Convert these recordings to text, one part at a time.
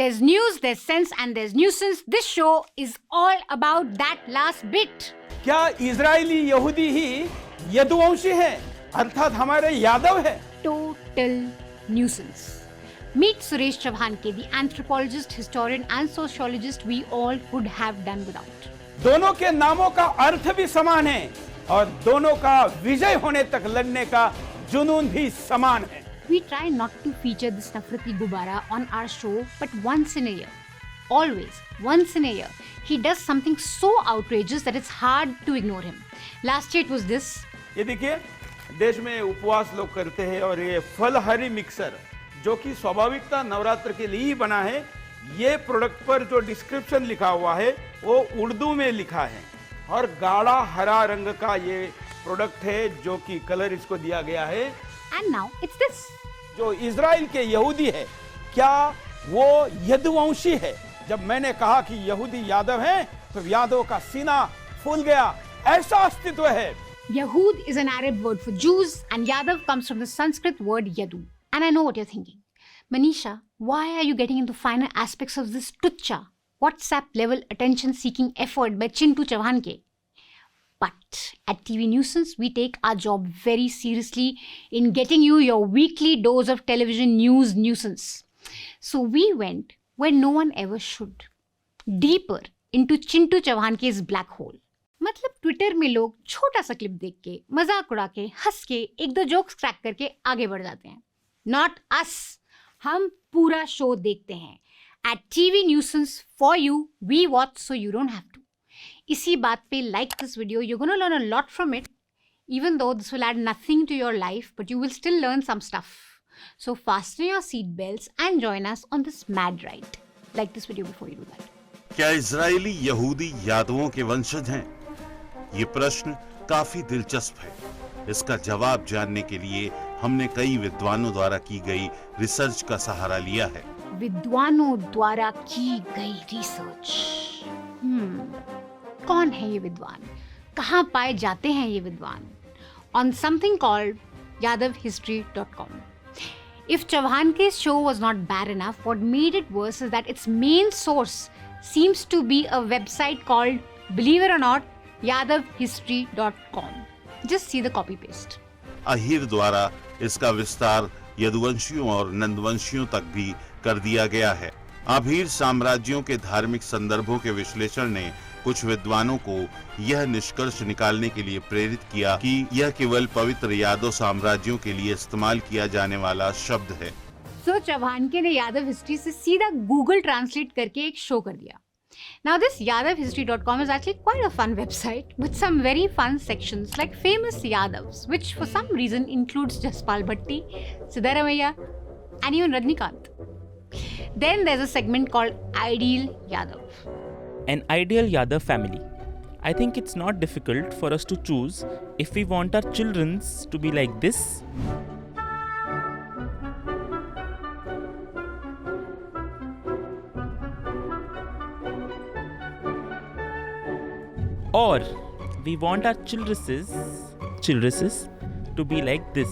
There's news, there's sense, and there's nuisance. This show is all about that last bit. क्या Israeli यहूदी ही यदुवंशी हैं, अर्थात हमारे यादव हैं? Total nuisance. Meet Suresh Chavhanke, the anthropologist, historian, and sociologist we all could have done without. दोनों के नामों का अर्थ भी समान है और दोनों का विजय होने तक लड़ने का जुनून भी समान है. We try not to feature this nafrati gubara on our show, but once in a year, always, once in a year, he does something so outrageous that it's hard to ignore him. Last year it was this. ये देखिए, देश में उपवास लोग करते हैं और ये फलहारी मिक्सर जो कि स्वाभाविकता नवरात्र के लिए ही बना है, ये प्रोडक्ट पर जो डिस्क्रिप्शन लिखा हुआ है वो उर्दू में लिखा है और गाढ़ा हरा रंग का ये प्रोडक्ट है जो कि कलर इसको दिया गया है. And now it's this. जो इजराइल के यहूदी है, क्या वो यदुवंशी है? जब मैंने कहा कि यहूदी यादव हैं, तो यादव का सीना फूल गया. ऐसा अस्तित्व है. Yahud is an Arab word for Jews, and Yadav comes from the Sanskrit word yadu. And I know what you're thinking. Manisha, why are you getting into finer aspects of this tuchcha, WhatsApp-level attention-seeking effort by Chintu Chavhanke? But at TV Newsance, we take our job very seriously in getting you your weekly dose of television news nuisance. So we went where no one ever should. Deeper into Chintu Chavhanke's black hole. मतलब Twitter में लोग छोटा सा clip देख के, मजाक उड़ा के, हंस के, एक दो जोक्स क्रैक करके आगे बढ़ जाते हैं. Not us. हम पूरा शो देखते हैं. At TV Newsance, for you, we watch so you don't have to. इसी बात पे like this video, you're going to learn a lot from it, even though this will add nothing to your life, but you will still learn some stuff. So fasten your seat belts and join us on this mad ride. Like this video before you do that. क्या Israeli यहूदी यादवों के वंशज हैं? ये प्रश्न काफी दिलचस्प है. इसका जवाब जानने के लिए हमने कई विद्वानों द्वारा की गई रिसर्च का सहारा लिया है. विद्वानों द्वारा की गई रिसर्च. कौन है ये विद्वान? कहाँ पाए जाते हैं ये विद्वान? On something called yadavhistory.com. If Chavhanke's show was not bad enough, what made it worse is that its main source seems to be a website called, believe it or not, yadavhistory.com. Just see the copy paste. Ahir द्वारा इसका विस्तार यदुवंशियों और नंदवंशियों तक भी कर दिया गया है. अहीर साम्राज्यों के धार्मिक संदर्भों के विश्लेषण ने कुछ विद्वानों को यह निष्कर्ष निकालने के लिए प्रेरित किया कि यह केवल पवित्र यादव साम्राज्यों के लिए इस्तेमाल किया जाने वाला शब्द है. So चौहानके ने यादव हिस्ट्री से सीधा गूगल ट्रांसलेट करके एक शो कर दिया. Now this yadavhistory.com is actually quite a fun website with some very fun sections like famous Yadavs, which for some reason includes Jaspal Bhatti, Siddharamaiah, and even Rajnikant. Then there's a segment called Ideal Yadav. An ideal Yadav family. I think it's not difficult for us to choose if we want our children to be like this, or we want our childresses to be like this.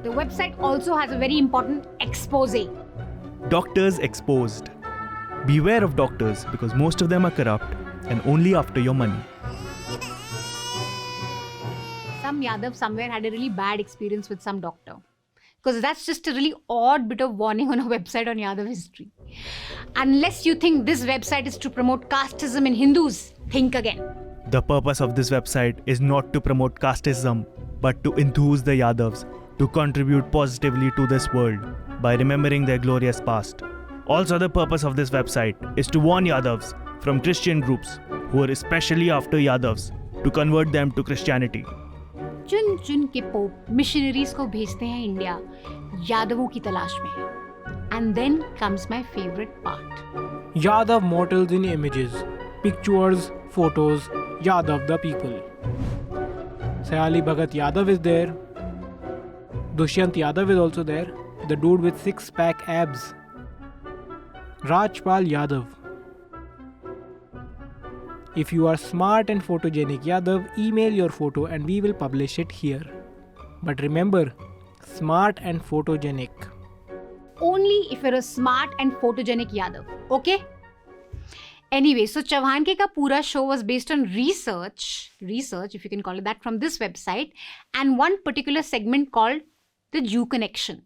The website also has a very important expose. Doctors exposed. Beware of doctors because most of them are corrupt and only after your money. Some Yadav somewhere had a really bad experience with some doctor. Because that's just a really odd bit of warning on a website on Yadav history. Unless you think this website is to promote casteism in Hindus, think again. The purpose of this website is not to promote casteism, but to enthuse the Yadavs to contribute positively to this world by remembering their glorious past. Also, the purpose of this website is to warn Yadavs from Christian groups who are especially after Yadavs to convert them to Christianity. चुन चुन के pope missionaries को भेजते हैं India यादवों की तलाश में. And then comes my favorite part. Yadav mortals in images, pictures, photos, Yadav the people. Sayali Bhagat Yadav is there. Dushyant Yadav is also there. The dude with six-pack abs. Rajpal Yadav. If you are smart and photogenic Yadav, email your photo and we will publish it here. But remember, smart and photogenic. Only if you're a smart and photogenic Yadav, okay? Anyway, so Chavhanke ka pura show was based on research, if you can call it that, from this website, and one particular segment called the Jew Connection.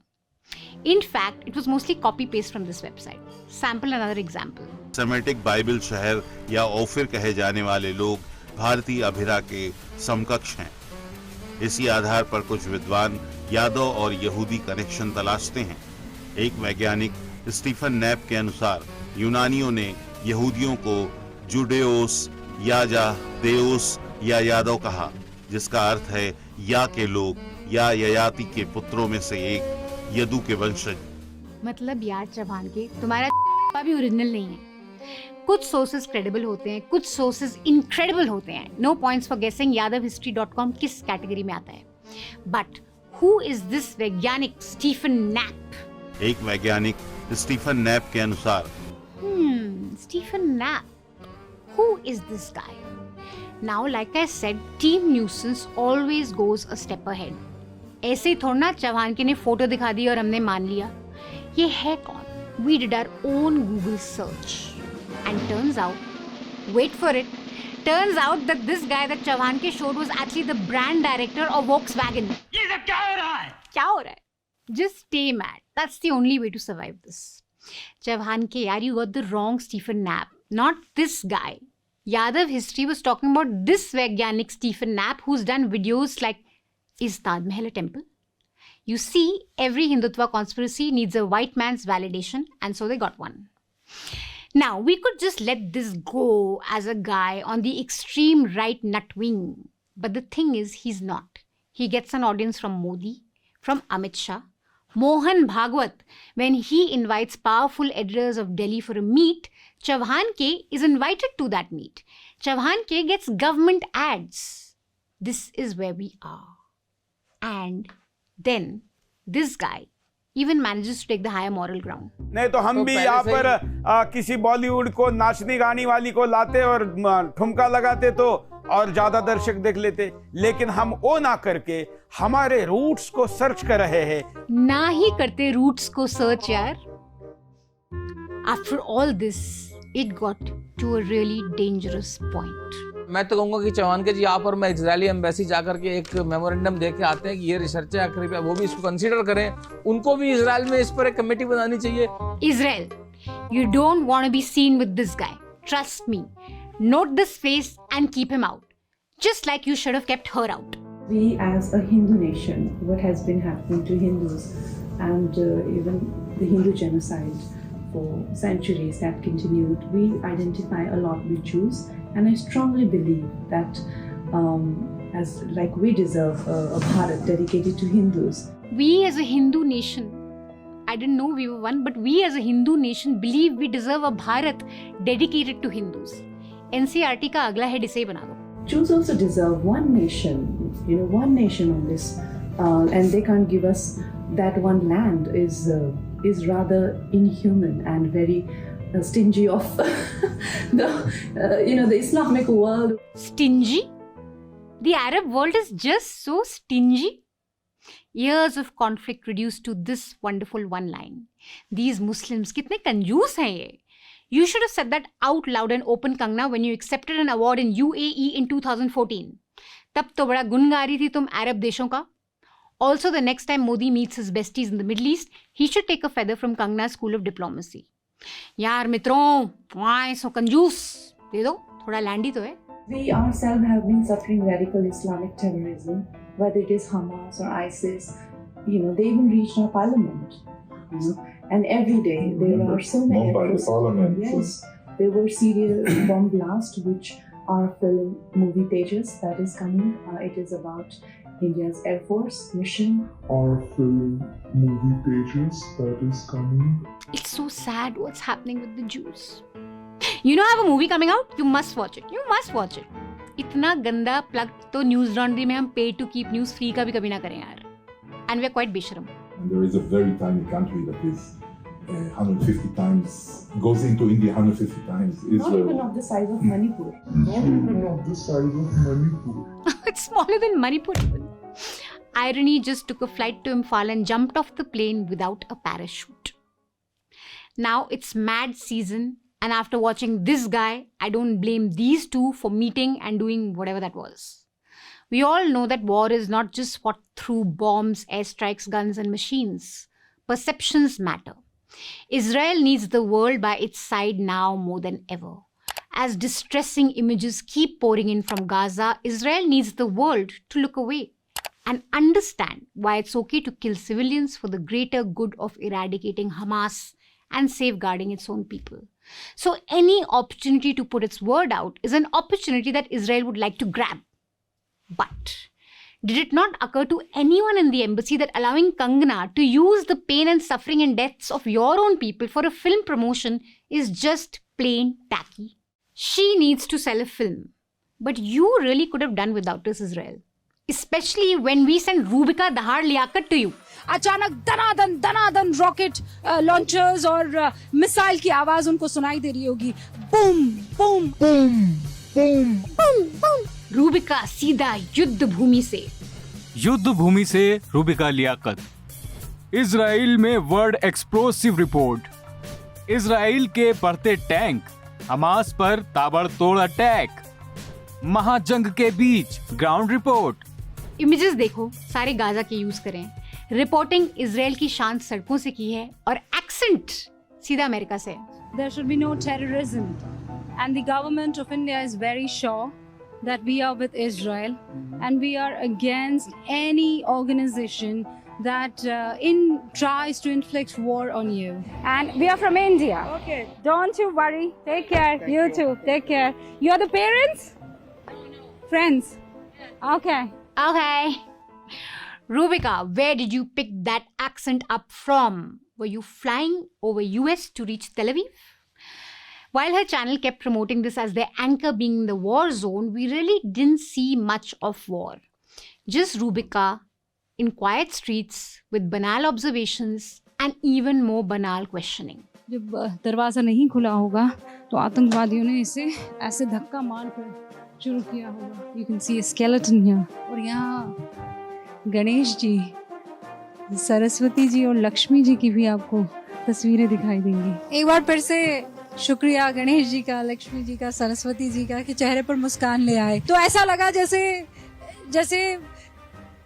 In fact, it was mostly copy-paste from this website. Sample another example. Semitic Bible शहर या Ophir कहे जाने वाले लोग भारतीय अभिरा के समकक्ष हैं। इसी आधार पर कुछ विद्वान यादव और यहूदी कनेक्शन तलाशते हैं। एक वैज्ञानिक स्टीफन नैप के अनुसार यूनानियों ने यहूदियों को जुडेओस, याजा, देओस या यादव कहा, जिसका अर्थ है या के लोग या ययाति के पुत्रों में से एक, यदू के वंशज। मतलब यार चव्हाणके, तुम्हारा भी ओरिजिनल नहीं है। कुछ सोर्सेज क्रेडिबल होते हैं, कुछ सोर्सेज इनक्रेडिबल होते हैं। नो पॉइंट्स फॉर गेसिंग yadavhistory.com किस कैटेगरी में आता है। बट हु इज दिस वैज्ञानिक स्टीफन नैप? एक वैज्ञानिक स्टीफन नैप के अनुसार Stephen Knapp. Who is this guy? Now, like I said, Team Newsance always goes a step ahead. ऐसे ही थोड़ा ना चव्हाणके ने फोटो दिखा दी और हमने मान लिया। ये है कौन? We did our own Google search. And turns out, wait for it, turns out that this guy that Chavhanke showed was actually the brand director of Volkswagen. ये सब क्या हो रहा है? क्या हो रहा है? Just stay mad. That's the only way to survive this. Chavhanke, yaar, you got the wrong Stephen Knapp, not this guy. Yadav History was talking about this Vaigyanik Stephen Knapp who's done videos like, is Taj Mahal a temple? You see, every Hindutva conspiracy needs a white man's validation, and so they got one. Now, we could just let this go as a guy on the extreme right nut wing. But the thing is, he's not. He gets an audience from Modi, from Amit Shah, Mohan Bhagwat. When he invites powerful editors of Delhi for a meet, Chavhanke is invited to that meet. Chavhanke gets government ads. This is where we are. And then this guy even manages to take the higher moral ground. नहीं तो हम भी यहाँ पर किसी बॉलीवुड को नाचने गाने वाली को लाते और ठुमका लगाते तो और ज्यादा दर्शक देख लेते, लेकिन हम वो ना करके हमारे रूट्स को सर्च कर रहे हैं। ना ही करते रूट्स को सर्च यार। After all this, it got to a really dangerous point. मैं तो कहूँगा कि चव्हाणके जी यहाँ पर मैं इजरायली एम्बेसी जाकर के एक मेमोरेंडम दे के आते हैं कि ये रिसर्च है, कृपया वो भी इसको कंसीडर करें। उनको भी इजराइल में इस पर एक कमेटी बनानी चाहिए। Israel, you don't want to be seen with this guy. Trust me. Note this face and keep him out. Just like you should have kept her out. We as a Hindu nation, what has been happening to Hindus and even the Hindu genocide for centuries that continued, we identify a lot with Jews, and I strongly believe that as like we deserve a Bharat dedicated to Hindus. We as a Hindu nation, I didn't know we were one, but we as a Hindu nation believe we deserve a Bharat dedicated to Hindus. NCRT का अगला head इसे ही बना दो. Jews also deserve one nation, one nation on this, and they can't give us that one land is rather inhuman and very stingy of the Islamic world. Stingy? The Arab world is just so stingy. Years of conflict reduced to this wonderful one line. These Muslims कितने कंजूस हैं ये. You should have said that out loud and open, Kangana, when you accepted an award in UAE in 2014. तब तो बड़ा गुन गा रही थी तुम अरब देशों का. Also, the next time Modi meets his besties in the Middle East, he should take a feather from Kangana's School of Diplomacy. यार मित्रों, why so कंजूस? दे दो, थोड़ा लैंडी तो है. We ourselves have been suffering radical Islamic terrorism, whether it is Hamas or ISIS. They even reached our parliament. And every day there are so many. Not by the parliament. Yes, there were serial bomb blasts, which our film movie Tejas that is coming. It is about India's Air Force mission. Our film movie Tejas that is coming. It's so sad what's happening with the Jews. You know, I have a movie coming out. You must watch it. You must watch it. इतना गंदा plug तो news laundry में हम पे to keep news free का भी कभी ना करें यार. And we are quite बेशरम. And there is a very tiny country that is 150 times, goes into India 150 times. Not even of the size of Manipur. Not even of the size of Manipur. It's smaller than Manipur even. Irony just took a flight to Imphal and jumped off the plane without a parachute. Now it's mad season, and after watching this guy, I don't blame these two for meeting and doing whatever that was. We all know that war is not just fought through bombs, airstrikes, guns and machines. Perceptions matter. Israel needs the world by its side now more than ever. As distressing images keep pouring in from Gaza, Israel needs the world to look away and understand why it's okay to kill civilians for the greater good of eradicating Hamas and safeguarding its own people. So any opportunity to put its word out is an opportunity that Israel would like to grab. But did it not occur to anyone in the embassy that allowing Kangana to use the pain and suffering and deaths of your own people for a film promotion is just plain tacky? She needs to sell a film. But you really could have done without this, Israel. Especially when we send Rubika Dahad Liyakat to you. अचानक दनादन rocket launchers और missile की आवाज उनको सुनाई दे रही होगी. Boom boom boom boom boom boom. Rubika सीधा युद्ध भूमि से. युद्ध भूमि से रूबिका लियाकत. इजराइल में वर्ल्ड एक्सप्लोसिव रिपोर्ट. इजराइल के बढ़ते टैंक. हमास पर ताबड़तोड़ अटैक. महाजंग के बीच ग्राउंड रिपोर्ट. इमेजेस देखो, सारे गाजा के यूज करें. रिपोर्टिंग इजराइल की शांत सड़कों से की है और एक्सेंट सीधा अमेरिका से. There should be no terrorism, and the government of India is very sure that we are with Israel, and we are against any organization that tries to inflict war on you. And we are from India. Okay. Don't you worry. Take care. You too. Take care. You are the parents? Friends? Okay. Okay. Rubika, where did you pick that accent up from? Were you flying over US to reach Tel Aviv? While her channel kept promoting this as their anchor being in the war zone, we really didn't see much of war. Just Rubika in quiet streets with banal observations and even more banal questioning. जब दरवाजा नहीं खुला होगा तो आतंकवादियों ने इसे ऐसे धक्का मारकर शुरू किया होगा. You can see a skeleton here. और यहाँ गणेश जी, सरस्वती जी और लक्ष्मी जी की भी आपको तस्वीरें दिखाई देंगी. एक बार फिर से शुक्रिया गणेश जी का, लक्ष्मी जी का, सरस्वती जी का कि चेहरे पर मुस्कान ले आए. तो ऐसा लगा जैसे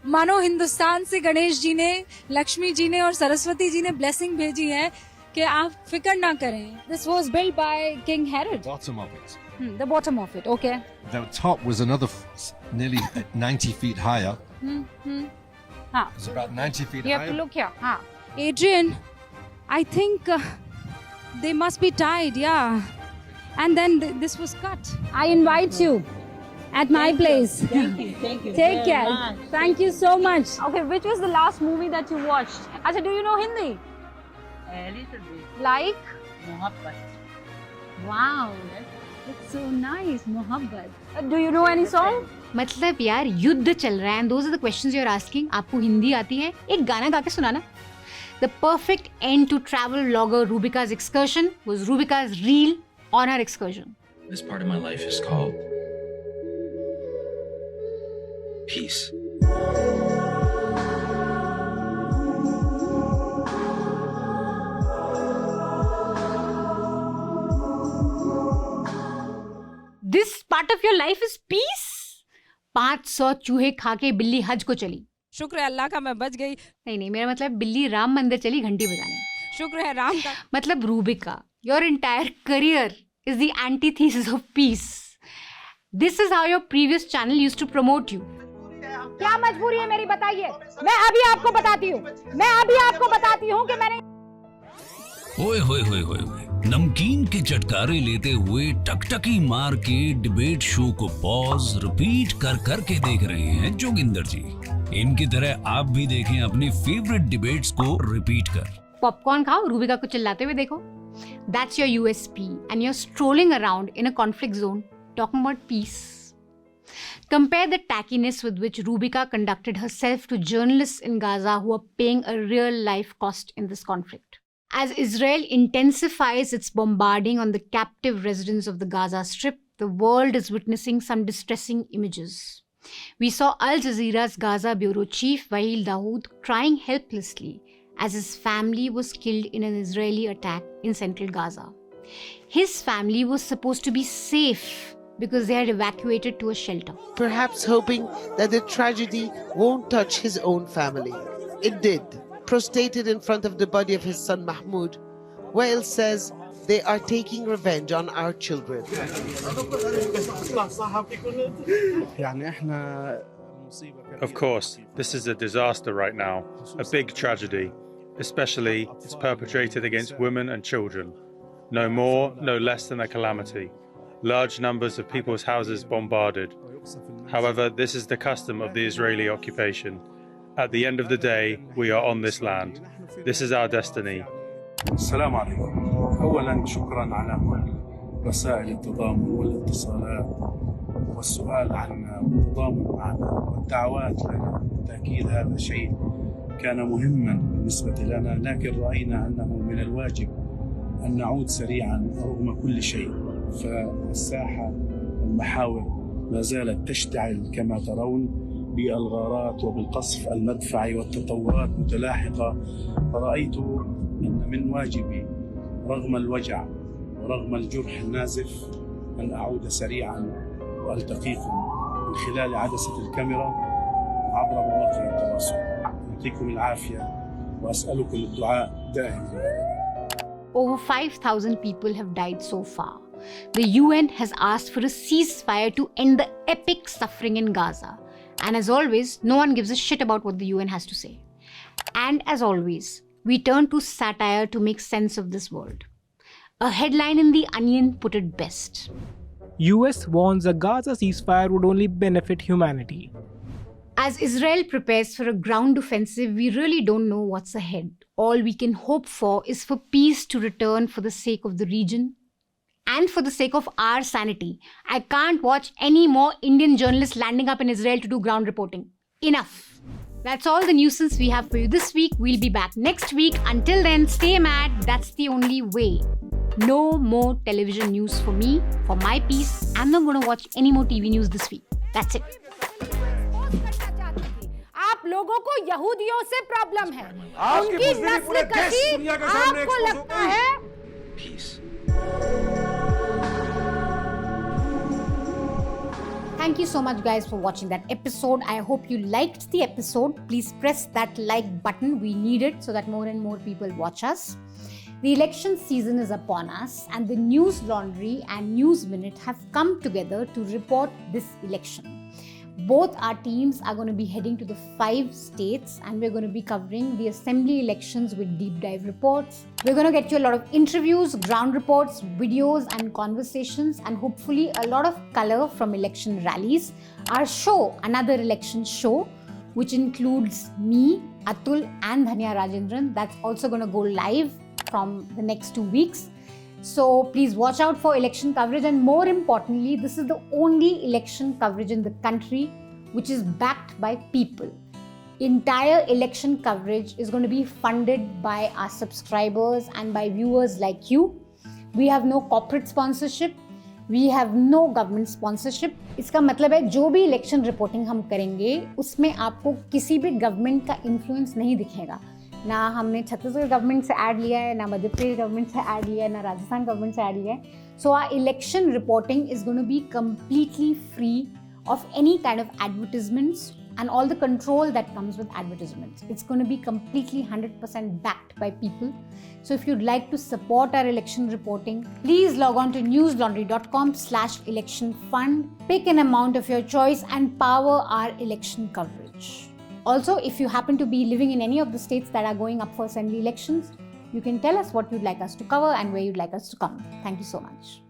मानो हिंदुस्तान से गणेश जी ने, लक्ष्मी जी ने और सरस्वती जी ने ब्लेसिंग भेजी है कि आप फिक्र ना करें. This was built by King Herod. Bottom of it. The bottom of it, okay. The top was another nearly 90 feet higher. हाँ. It was about 90 feet You higher. have to look here. हाँ. Adrian, I think they must be tied, yeah. And then this was cut. I invite you at my place. Thank you. Take care. Thank you so much. Okay, which was the last movie that you watched? Acha, do you know Hindi? A little bit. Like? Mohabbat. Wow. It's so nice, Mohabbat. Do you know any song? मतलब यार युद्ध चल रहा है and those are the questions you're asking. आपको हिंदी आती है? एक गाना गा के सुनाना. The perfect end to travel vlogger Rubika's excursion was Rubika's reel on her excursion. This part of my life is called peace. This part of your life is peace? 500 चूहे खा के बिल्ली हज को चली. शुक्र है अल्लाह का मैं बच गई. नहीं, मेरा मतलब बिल्ली राम मंदिर चली घंटी बजाने. शुक्र है राम का. मतलब Rubika, your entire career is the antithesis of peace. This is how your previous channel used to promote you. क्या मजबूरी है मेरी बताइए. मैं अभी आपको बताती हूँ कि मैंने. ओए होए होए होए होए, नमकीन के चटकारे लेते हुए टकटकी मार के डिबेट शो को पॉज रिपीट कर कर के देख रहे हैं जोगिंदर जी. इनकी तरह आप भी देखें अपनी फेवरेट डिबेट्स को रिपीट कर. पॉपकॉर्न खाओ, रूबिका को चिल्लाते हुए देखो. That's your USP and you're strolling around in a conflict zone talking about peace. Compare the tackiness with which Rubika conducted herself to journalists in Gaza who are paying a real life cost in this conflict. As Israel intensifies its bombarding on the captive residents of the Gaza Strip, the world is witnessing some distressing images. We saw Al Jazeera's Gaza bureau chief Wael Al-Dahdouh crying helplessly as his family was killed in an Israeli attack in central Gaza. His family was supposed to be safe because they had evacuated to a shelter. Perhaps hoping that the tragedy won't touch his own family. It did. Prostrated in front of the body of his son Mahmoud, Wael says they are taking revenge on our children. Of course, this is a disaster right now, a big tragedy, especially it's perpetrated against women and children. No more, no less than a calamity. Large numbers of people's houses bombarded. However, this is the custom of the Israeli occupation. At the end of the day, we are on this land. This is our destiny. السلام عليكم. أولا شكرا على كل وسائل التضامن والاتصالات والسؤال عنا والتضامن معنا والدعوات لنا. بالتأكيد هذا شيء كان مهما بالنسبة لنا، لكن رأينا أنه من الواجب أن نعود سريعا رغم كل شيء. فالساحة والمحاور ما زالت تشتعل كما ترون بالغارات وبالقصف المدفعي والتطورات متلاحقة. فرأيت أن من واجبي رغم الوجع ورغم الجرح النازف أن أعود سريعا وألتقيكم من خلال عدسة الكاميرا عبر مواقع التواصل. يعطيكم العافية وأسألكم الدعاء دائما. Over 5,000 people have died so far. The UN has asked for a ceasefire to end the epic suffering in Gaza. And as always, no one gives a shit about what the UN has to say. And as always, we turn to satire to make sense of this world. A headline in The Onion put it best. US warns a Gaza ceasefire would only benefit humanity. As Israel prepares for a ground offensive, we really don't know what's ahead. All we can hope for is for peace to return for the sake of the region and for the sake of our sanity. I can't watch any more Indian journalists landing up in Israel to do ground reporting. Enough. That's all the nuisance we have for you this week. We'll be back next week. Until then, stay mad. That's the only way. No more television news for me, for my peace. I'm not going to watch any more TV news this week. That's it. आप लोगों को यहूदियों से problem है, उनकी नस्ल कशी आपको लगता है? Thank you so much guys for watching that episode. I hope you liked the episode. Please press that like button. We need it so that more and more people watch us. The election season is upon us and the News Laundry and News Minute have come together to report this election. Both our teams are going to be heading to the 5 states and we're going to be covering the assembly elections with deep dive reports. We're going to get you a lot of interviews, ground reports, videos and conversations and hopefully a lot of color from election rallies. Our show, another election show, which includes me, Atul and Dhanya Rajendran, that's also going to go live from the next 2 weeks. So please watch out for election coverage and more importantly, this is the only election coverage in the country which is backed by people. Entire election coverage is going to be funded by our subscribers and by viewers like you. We have no corporate sponsorship. We have no government sponsorship. इसका मतलब है जो भी election reporting हम करेंगे उसमें आपको किसी भी government का influence नहीं दिखेगा. ना हमने छत्तीसगढ़ गवर्नमेंट से ऐड लिया है, ना मध्य प्रदेश गवर्नमेंट से ऐड लिया है, ना राजस्थान गवर्नमेंट से ऐड लिया है. So our election reporting is going to be completely free of any kind of advertisements and all the control that comes with advertisements. It's going to be completely 100% backed by people. So if you'd like to support our election reporting, please log on to newslaundry.com/election fund, pick an amount of your choice and power our election coverage. Also, if you happen to be living in any of the states that are going up for assembly elections, you can tell us what you'd like us to cover and where you'd like us to come. Thank you so much.